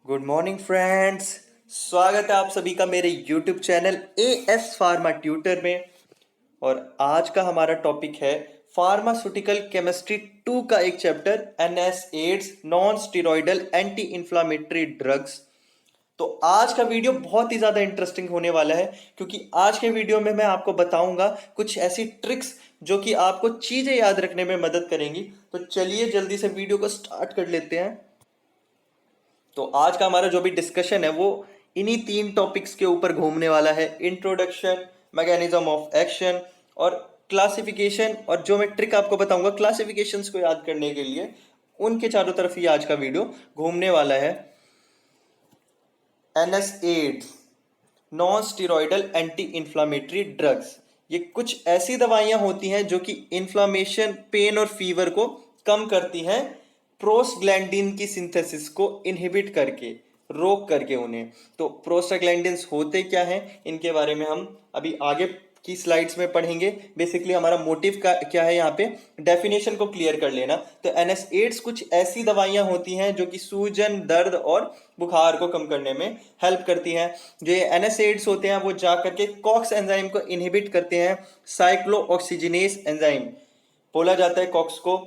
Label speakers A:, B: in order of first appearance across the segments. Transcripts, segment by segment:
A: Good morning friends. स्वागत है आप सभी का मेरे YouTube channel as pharma tutor में। और आज का हमारा टॉपिक है फार्मास्यूटिकल केमिस्ट्री 2 का एक chapter NSAIDs non steroidal anti inflammatory drugs. तो आज का वीडियो बहुत ही ज़्यादा इंटरेस्टिंग होने वाला है, क्योंकि आज के वीडियो में मैं आपको बताऊंगा कुछ ऐसी ट्रिक्स जो कि आपको चीज़ें याद रखने में मदद करेंगी। तो चलिए जल्दी से वीडियो को स्टार्ट कर लेते हैं। तो आज का हमारा जो भी डिस्कशन है वो इन्हीं 3 टॉपिक्स के ऊपर घूमने वाला है: इंट्रोडक्शन, मैकेनिज्म ऑफ एक्शन और क्लासिफिकेशन। और जो मैं ट्रिक आपको बताऊंगा क्लासिफिकेशंस को याद करने के लिए, उनके चारों तरफ ही आज का वीडियो घूमने वाला है। NSAIDs non steroidal anti inflammatory drugs, ये कुछ ऐसी दवाइयां होती हैं जो कि इन्फ्लामेशन, पेन और फीवर को कम करती हैं, प्रोस्टैग्लैंडिन की सिंथेसिस को इनहिबिट करके, रोक करके उन्हें। तो प्रोस्टाग्लैंडिन्स होते क्या हैं, इनके बारे में हम अभी आगे की स्लाइड्स में पढ़ेंगे। बेसिकली हमारा मोटिव का क्या है, यहाँ पे डेफिनेशन को क्लियर कर लेना। तो एनएसएड्स कुछ ऐसी दवाइयां होती हैं जो कि सूजन, दर्द और बुखार को कम करने में हेल्प करती हैं। जो ये एनएसएड्स होते हैं वो जा करके कॉक्स एंजाइम को इनहिबिट करते हैं। साइक्लोऑक्सीजिनेस एंजाइम बोला जाता है कॉक्स को,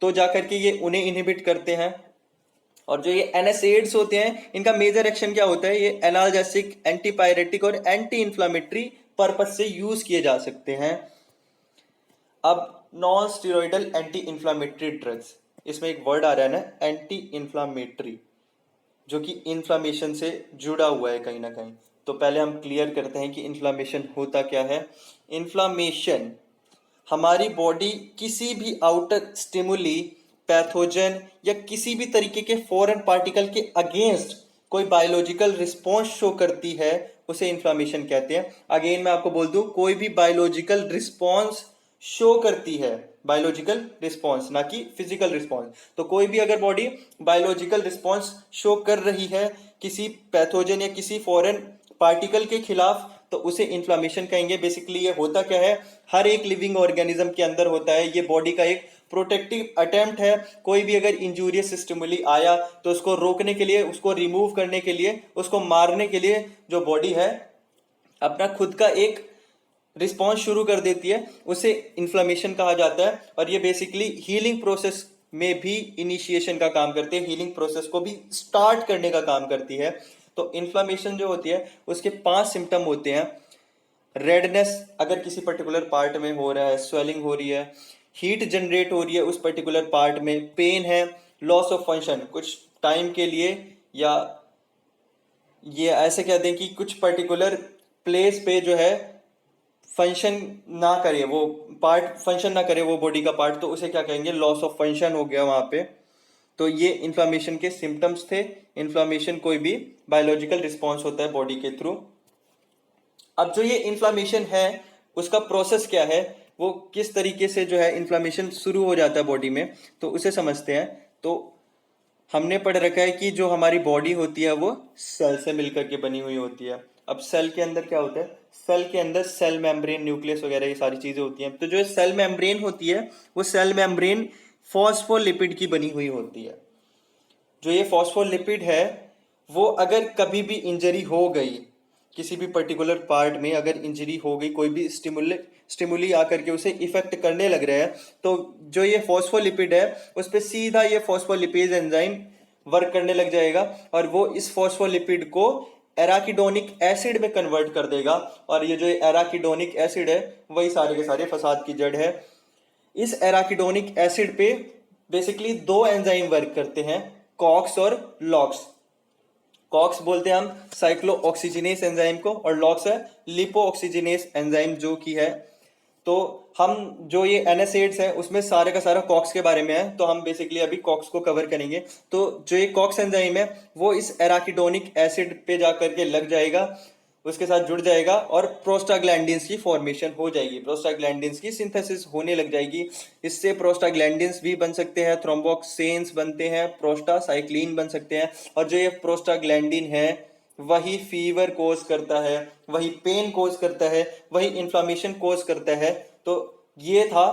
A: तो जा करके ये उन्हें इनहिबिट करते हैं। और जो ये एनएसएड्स होते हैं इनका मेजर एक्शन क्या होता है, ये एनाल्जेसिक, एंटीपायरेटिक और एंटी इंफ्लामेटरी पर्पज से यूज किए जा सकते हैं। अब non steroidal anti inflammatory drugs, इसमें एक वर्ड आ रहा है ना, एंटी इंफ्लामेटरी, जो कि इन्फ्लामेशन से जुड़ा हुआ है कहीं ना कहीं। तो पहले हम क्लियर करते हैं कि इन्फ्लामेशन होता क्या है। इन्फ्लामेशन हमारी बॉडी किसी भी आउटर स्टिमुली, पैथोजन या किसी भी तरीके के फॉरेन पार्टिकल के अगेंस्ट कोई बायोलॉजिकल रिस्पॉन्स शो करती है, उसे इन्फ्लामेशन कहते हैं। अगेन मैं आपको बोल दूं, कोई भी बायोलॉजिकल रिस्पॉन्स शो करती है, बायोलॉजिकल रिस्पॉन्स, ना कि फिजिकल रिस्पॉन्स। तो कोई भी अगर बॉडी बायोलॉजिकल रिस्पॉन्स शो कर रही है किसी पैथोजन या किसी फॉरेन पार्टिकल के खिलाफ, तो उसे इन्फ्लामेशन कहेंगे। बेसिकली ये होता क्या है, हर एक लिविंग ऑर्गेनिज्म के अंदर होता है, ये बॉडी का एक प्रोटेक्टिव अटेम्प्ट है। कोई भी अगर इंजूरियस स्टिमुली आया तो उसको रोकने के लिए, उसको रिमूव करने के लिए, उसको मारने के लिए जो बॉडी है अपना खुद का एक रिस्पॉन्स शुरू कर देती है, उसे इन्फ्लामेशन कहा जाता है। और ये बेसिकली हीलिंग प्रोसेस में भी इनिशिएशन का काम करती है, हीलिंग प्रोसेस को भी स्टार्ट करने का काम करती है। तो इन्फ्लामेशन जो होती है उसके 5 सिम्टम होते हैं। रेडनेस अगर किसी पर्टिकुलर पार्ट में हो रहा है, स्वेलिंग हो रही है, हीट जनरेट हो रही है उस पर्टिकुलर पार्ट में, पेन है, लॉस ऑफ फंक्शन कुछ टाइम के लिए, या ये ऐसे कह दें कि कुछ पर्टिकुलर प्लेस पे जो है फंक्शन ना करे, वो पार्ट फंक्शन ना करे, वो बॉडी का पार्ट, तो उसे क्या कहेंगे, लॉस ऑफ फंक्शन हो गया वहां पे। तो ये इन्फ्लामेशन के सिम्टम्स थे। इन्फ्लामेशन कोई भी बायोलॉजिकल रिस्पॉन्स होता है बॉडी के थ्रू। अब जो ये इन्फ्लामेशन है उसका प्रोसेस क्या है, वो किस तरीके से जो है इन्फ्लामेशन शुरू हो जाता है बॉडी में, तो उसे समझते हैं। तो हमने पढ़ रखा है कि जो हमारी बॉडी होती है वो सेल से मिलकर के बनी हुई होती है। अब सेल के अंदर क्या होता है, सेल के अंदर सेल मेम्ब्रेन, न्यूक्लियस वगैरह ये सारी चीजें होती हैं। तो जो सेल मेम्ब्रेन होती है वो सेल मेम्ब्रेन फॉस्फोलिपिड की बनी हुई होती है। जो ये फॉस्फोलिपिड है वो अगर कभी भी इंजरी हो गई, किसी भी पर्टिकुलर पार्ट में अगर इंजरी हो गई, कोई भी स्टिमुली आकर के उसे इफेक्ट करने लग रहा है, तो जो ये फॉस्फोलिपिड है उस पर सीधा ये फॉस्फोलिपेज एंजाइम वर्क करने लग जाएगा, और वो इस फॉस्फोलिपिड को एराकिडोनिक एसिड में कन्वर्ट कर देगा। और ये जो एराकिडोनिक एसिड है वही सारे के सारे फसाद की जड़ है। इस एराकिडोनिक एसिड पे बेसिकली 2 एंजाइम वर्क करते हैं, कॉक्स और लॉक्स। कॉक्स बोलते हैं हम साइक्लो ऑक्सीजिनेस एंजाइम को, और लॉक्स है लिपो ऑक्सीजिनेस एंजाइम जो की है। तो हम जो ये एनएसएड्स है उसमें सारे का सारा कॉक्स के बारे में है, तो हम बेसिकली अभी कॉक्स को कवर करेंगे। तो जो ये कॉक्स एंजाइम है वो इस एराकिडोनिक एसिड पे जाकर के लग जाएगा, उसके साथ जुड़ जाएगा, और प्रोस्टाग्लैंडिन्स की फॉर्मेशन हो जाएगी, प्रोस्टाग्लैंडिन्स की सिंथेसिस होने लग जाएगी। इससे प्रोस्टाग्लैंडिन्स भी बन सकते हैं, थ्रोम्बोक्सेन्स बनते हैं, प्रोस्टासाइक्लिन बन सकते हैं। और जो ये प्रोस्टाग्लैंडिन है वही फीवर कोज करता है, वही पेन कोज करता है, वही इन्फ्लामेशन कोज करता है। तो ये था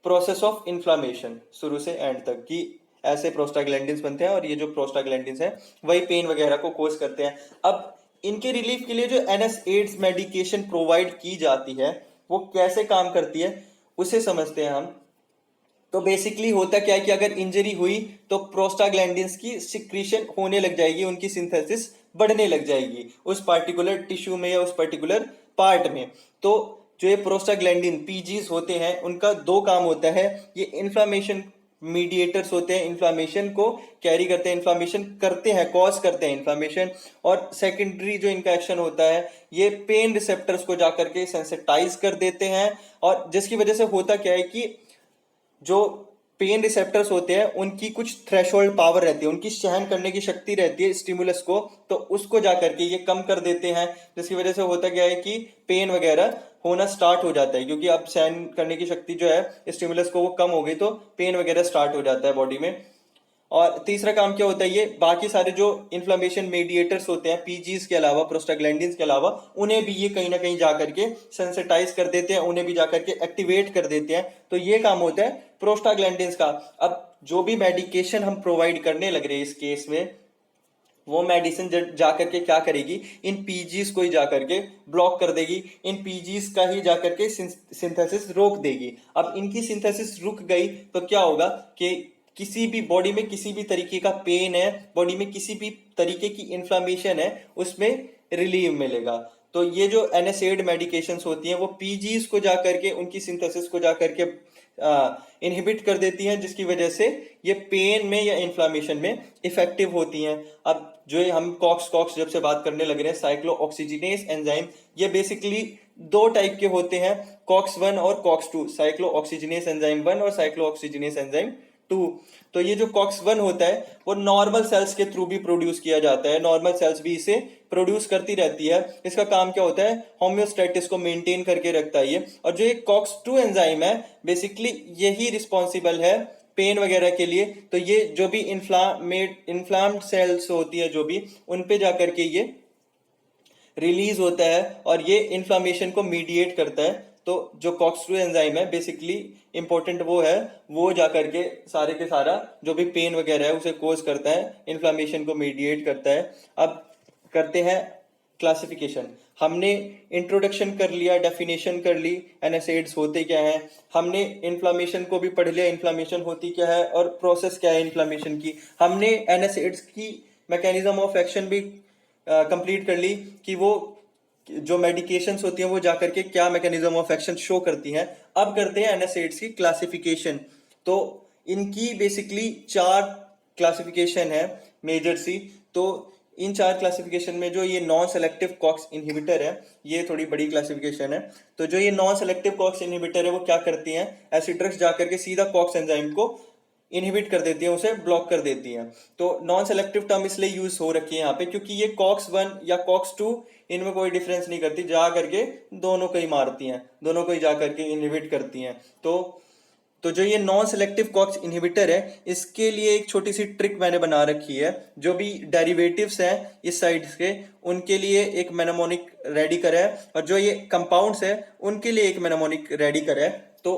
A: प्रोसेस ऑफ इन्फ्लामेशन शुरू से एंड तक, कि ऐसे प्रोस्टाग्लैंडिन्स बनते हैं और ये जो प्रोस्टाग्लैंडिन्स हैं वही पेन वगैरह को कोज करते हैं। अब इनके रिलीफ के लिए जो NSAIDs मेडिकेशन प्रोवाइड की जाती है वो कैसे काम करती है उसे समझते हैं हम। तो बेसिकली होता क्या है कि अगर इंजरी हुई तो प्रोस्टाग्लैंडिन्स की सिक्रीशन होने लग जाएगी, उनकी सिंथेसिस बढ़ने लग जाएगी उस पर्टिकुलर टिश्यू में या उस पर्टिकुलर पार्ट में। तो जो ये प्रोस्टाग्लैंडिन पीजीज होते हैं उनका दो काम होता है, ये इन्फ्लामेशन मीडिएटर्स होते हैं, इन्फ्लामेशन को कैरी करते हैं, इन्फ्लामेशन करते हैं, कॉज करते हैं इन्फ्लामेशन। और सेकेंडरी जो इनका एक्शन होता है ये पेन रिसेप्टर्स को जाकर के सेंसिटाइज कर देते हैं, और जिसकी वजह से होता क्या है कि जो पेन रिसेप्टर्स होते हैं उनकी कुछ थ्रेशोल्ड पावर रहती है, उनकी सहन करने की शक्ति रहती है स्टिमुलस को, तो उसको जाकर के ये कम कर देते हैं, जिसकी वजह से होता क्या है कि पेन वगैरह होना स्टार्ट हो जाता है, क्योंकि अब सहन करने की शक्ति जो है स्टिमुलस को वो कम हो गई तो पेन वगैरह स्टार्ट हो जाता है बॉडी में। और तीसरा काम क्या होता है, ये बाकी सारे जो इन्फ्लेमेशन मेडिएटर्स होते हैं पीजीज के अलावा, प्रोस्टाग्लैंडिन्स के अलावा, उन्हें भी ये कहीं ना कहीं जाकर के सेंसिटाइज कर देते हैं, उन्हें भी जाकर के एक्टिवेट कर देते हैं। तो ये काम होता है प्रोस्टाग्लैंडिन्स का। अब जो भी मेडिकेशन हम प्रोवाइड करने लग रहे हैं इस केस में, वो मेडिसिन जाकर के क्या करेगी, इन पीजीज को ही जाकर के ब्लॉक कर देगी, इन पीजीज का ही जाकर के सिंथेसिस रोक देगी। अब इनकी सिंथेसिस रुक गई तो क्या होगा कि किसी भी बॉडी में किसी भी तरीके का पेन है, बॉडी में किसी भी तरीके की इन्फ्लामेशन है, उसमें रिलीफ मिलेगा। तो ये जो NSAID मेडिकेशंस होती हैं वो पीजीज को जाकर के उनकी सिंथेसिस को जाकर के इनहिबिट कर देती हैं, जिसकी वजह से ये पेन में या इन्फ्लामेशन में इफेक्टिव होती हैं। अब जो हम कॉक्स जब से बात करने लग रहे हैं, साइक्लोऑक्सीजिनेस एंजाइम, ये बेसिकली दो टाइप के होते हैं, COX-1 और COX-2, साइक्लोऑक्सीजिनेस एंजाइम 1 और साइक्लोऑक्सीजिनेस एंजाइम 2। तो ये जो COX-1 होता है वो नॉर्मल सेल्स के थ्रू भी प्रोड्यूस किया जाता है, नॉर्मल सेल्स भी इसे प्रोड्यूस करती रहती है। इसका काम क्या होता है, होम्योस्टेटिस को मेंटेन करके रखता है ये। और जो ये COX-2 एंजाइम है बेसिकली यही रिस्पॉन्सिबल है पेन वगैरह के लिए। तो ये जो भी इन्फ्लाम्ड सेल्स होती है जो भी, उन पे जाकर के ये रिलीज होता है और ये इन्फ्लामेशन को मीडिएट करता है। तो जो COX-2 एंजाइम है बेसिकली इंपॉर्टेंट वो है, वो जाकर के सारा जो भी पेन वगैरह है उसे कोज करता है, इन्फ्लामेशन को मीडिएट करता है। अब करते हैं क्लासिफिकेशन। हमने इंट्रोडक्शन कर लिया, डेफिनेशन कर ली, NSAIDs होते क्या हैं, हमने इन्फ्लामेशन को भी पढ़ लिया, इन्फ्लामेशन होती क्या है और प्रोसेस क्या है इन्फ्लामेशन की, हमने NSAIDs की मैकेनिज्म ऑफ एक्शन भी कंप्लीट कर ली कि वो जो मेडिकेशंस होती हैं वो जाकर के क्या मैकेनिज्म ऑफ एक्शन शो करती हैं। अब करते हैं NSAIDs की क्लासिफिकेशन। तो इनकी बेसिकली 4 क्लासिफिकेशन है मेजर सी। तो इन 4 क्लासिफिकेशन में जो ये नॉन सेलेक्टिव कॉक्स इनहिबिटर है, ये थोड़ी बड़ी क्लासिफिकेशन है। तो जो ये नॉन सेलेक्टिव कॉक्स इनहिबिटर है वो क्या करती हैं, ऐसी ड्रग्स जाकर के सीधा कॉक्स एंजाइम को इनहिबिट कर देती है, उसे ब्लॉक कर देती हैं। तो नॉन सेलेक्टिव टर्म इसलिए यूज हो रखी है यहाँ पे क्योंकि ये COX-1 या COX-2 इनमें कोई डिफरेंस नहीं करती, जा करके दोनों को ही मारती हैं, दोनों को ही जा करके इनहिबिट करती हैं। तो जो ये नॉन सेलेक्टिव कॉक्स इनहिबिटर है इसके लिए एक छोटी सी ट्रिक मैंने बना रखी है। जो भी डेरिवेटिव्स हैं इस साइड के उनके लिए एक मेनामोनिक रेडिकर है, और जो ये कंपाउंड्स है उनके लिए एक मेनामोनिक रेडिकर है। तो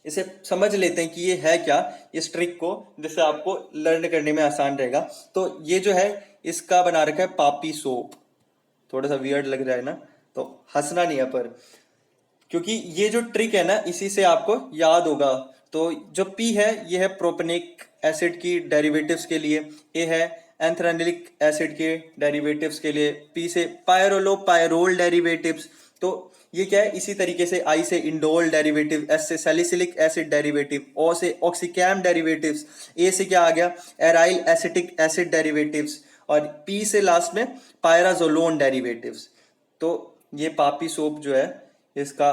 A: इसे समझ लेते हैं कि ये है क्या, इस ट्रिक को, जिससे आपको लर्न करने में आसान रहेगा। तो ये जो है इसका बना रखा है पापी सोप। थोड़ा सा वियर्ड लग रहा है ना, तो हंसना नहीं है, पर क्योंकि ये जो ट्रिक है ना इसी से आपको याद होगा। तो जो पी है ये है प्रोपेनिक एसिड की डेरिवेटिव्स के लिए, ए है एंथ्रानिलिक एसिड के डेरिवेटिव्स के लिए, पी से पायरोलो पायरोल डेरिवेटिव्स। तो ये क्या है, इसी तरीके से आई से इंडोल डेरिवेटिव, एस से सैलिसिलिक एसिड डेरिवेटिव, ओ से ऑक्सीकैम डेरिवेटिव्स, ए से क्या आ गया एराइल एसिटिक एसिड डेरिवेटिव्स, और पी से लास्ट में पायराजोलोन डेरिवेटिव्स। तो ये पापी सोप जो है इसका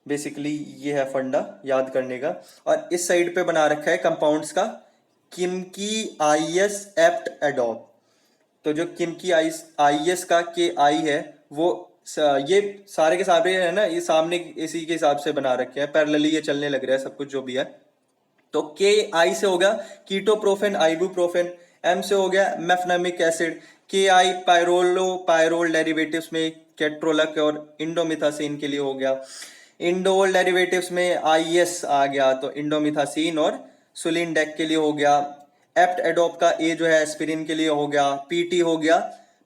A: बेसिकली ये है फंडा याद करने का। और इस साइड पे बना रखा है कंपाउंड्स का किमकी आईएस एप्ट एडोप। तो जो किमकी आईएस का के आई है वो ये सारे के सारे है ना, ये सामने इसी के हिसाब से बना रखे हैं, पैरेलली ये चलने लग रहा है सब कुछ जो भी है। तो के आई से हो गया कीटोप्रोफेन आइबुप्रोफेन, एम से हो गया मेफनामिक एसिड, के आई पायरोल डेरिवेटिव्स में केट्रोलक और इंडोमिथासिन के लिए हो गया, इंडोल डेरिवेटिव्स में आईएस आ गया तो इंडोमिथासिन और सुलिनडेक के लिए हो गया, एप्ट एडोप का ए जो है एस्पिरिन के लिए हो गया, पीटी हो गया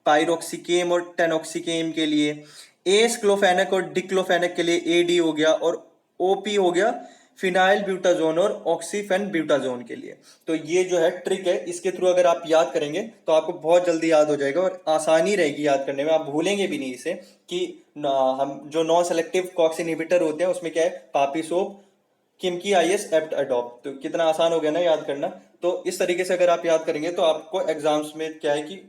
A: पायरोक्सिकेम और टेनोक्सिकेम के लिए, एस क्लोफेनेक और डिक्लोफेनेक के लिए एडी हो गया, और ओपी हो गया फिनाइल ब्यूटाजोन और ऑक्सीफेन ब्यूटाजोन के लिए। तो ये जो है ट्रिक है, इसके थ्रू अगर आप याद करेंगे तो आपको बहुत जल्दी याद हो जाएगा और आसानी रहेगी याद करने में, आप भूलेंगे भी नहीं इसे कि हम जो नॉन सेलेक्टिव कॉक्स इनहिबिटर होते हैं उसमें क्या है, पापीसोप, किमकी आईएस, एप्ट एडोप। तो कितना आसान हो गया ना याद करना। तो इस तरीके से अगर आप याद करेंगे तो आपको एग्जाम्स में क्या है कि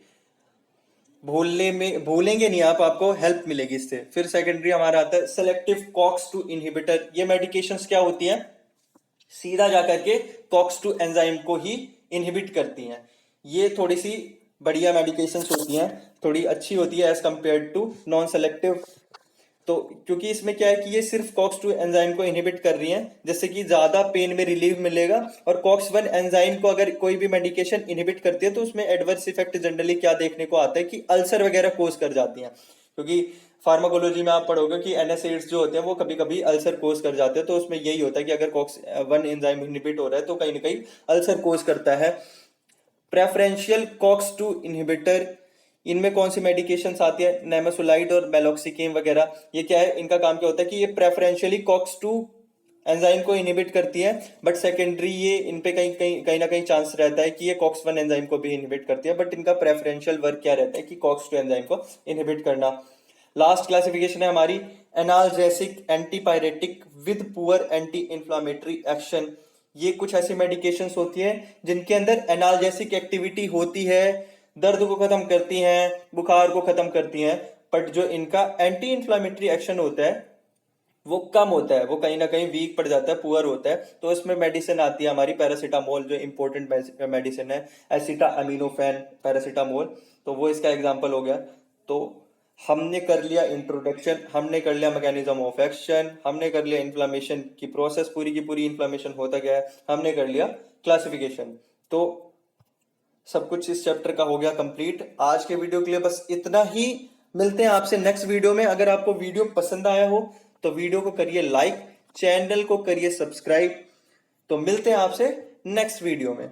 A: भूलेंगे नहीं आप, आपको हेल्प मिलेगी इससे। फिर सेकेंडरी हमारा आता है सेलेक्टिव कॉक्स टू इनहिबिटर। ये मेडिकेशंस क्या होती हैं, सीधा जाकर के कॉक्स टू एंजाइम को ही इनहिबिट करती हैं। ये थोड़ी सी बढ़िया मेडिकेशंस होती हैं, थोड़ी अच्छी होती है as compare to non selective. तो क्योंकि इसमें क्या है कि ये सिर्फ कॉक्स टू एंजाइम को इनहिबिट कर रही हैं, जिससे कि ज्यादा पेन में रिलीफ मिलेगा। और कॉक्स वन एंजाइम को अगर कोई भी मेडिकेशन इनहिबिट करती है तो उसमें एडवर्स इफेक्ट जनरली क्या देखने को आता है कि अल्सर वगैरह कोज कर जाती हैं। क्योंकि फार्माकोलॉजी में आप पढ़ोगे कि एनएसएड्स जो होते हैं वो कभी कभी अल्सर कोज कर जाते हैं। तो उसमें यही होता है कि अगर कॉक्स वन एंजाइम इनहिबिट हो रहा है तो कहीं ना कहीं अल्सर कोज करता है। प्रेफरेंशियल कॉक्स टू इनहिबिटर, इनमें कौन सी मेडिकेशंस आती है, नेमेसुलाइड और मेलोक्सिकेम वगैरह। ये क्या है, इनका काम क्या होता है कि ये प्रेफरेंशियली कॉक्स टू एंजाइम को इनहिबिट करती है, बट सेकेंडरी ये इन पे कहीं ना कहीं चांस रहता है कि ये कॉक्स वन एंजाइम को भी इनहिबिट करती है, बट इनका प्रेफरेंशियल वर्क क्या रहता है कि कॉक्स टू एंजाइम को इनहिबिट करना। लास्ट क्लासिफिकेशन है हमारी analgesic antipyretic with poor anti inflammatory action. ये कुछ ऐसी मेडिकेशंस होती हैं जिनके अंदर एनाल्जेसिक एक्टिविटी होती है, दर्द को खत्म करती हैं, बुखार को खत्म करती हैं, बट जो इनका एंटी इंफ्लामेटरी एक्शन होता है वो कम होता है, वो कहीं ना कहीं वीक पड़ जाता है, पुअर होता है। तो इसमें मेडिसिन आती है हमारी पैरासीटामोल, जो इंपॉर्टेंट मेडिसिन है, एसिटामिनोफेन पैरासीटामोल, तो वो इसका एग्जांपल हो गया। तो हमने कर लिया इंट्रोडक्शन, हमने कर लिया मैकेनिज्म ऑफ एक्शन, हमने कर लिया इन्फ्लामेशन की प्रोसेस, पूरी की पूरी इन्फ्लामेशन होता क्या है, हमने कर लिया क्लासिफिकेशन। तो सब कुछ इस चैप्टर का हो गया कंप्लीट। आज के वीडियो के लिए बस इतना ही, मिलते हैं आपसे नेक्स्ट वीडियो में। अगर आपको वीडियो पसंद आया हो तो वीडियो को करिए लाइक, चैनल को करिए सब्सक्राइब। तो मिलते हैं आपसे नेक्स्ट वीडियो में।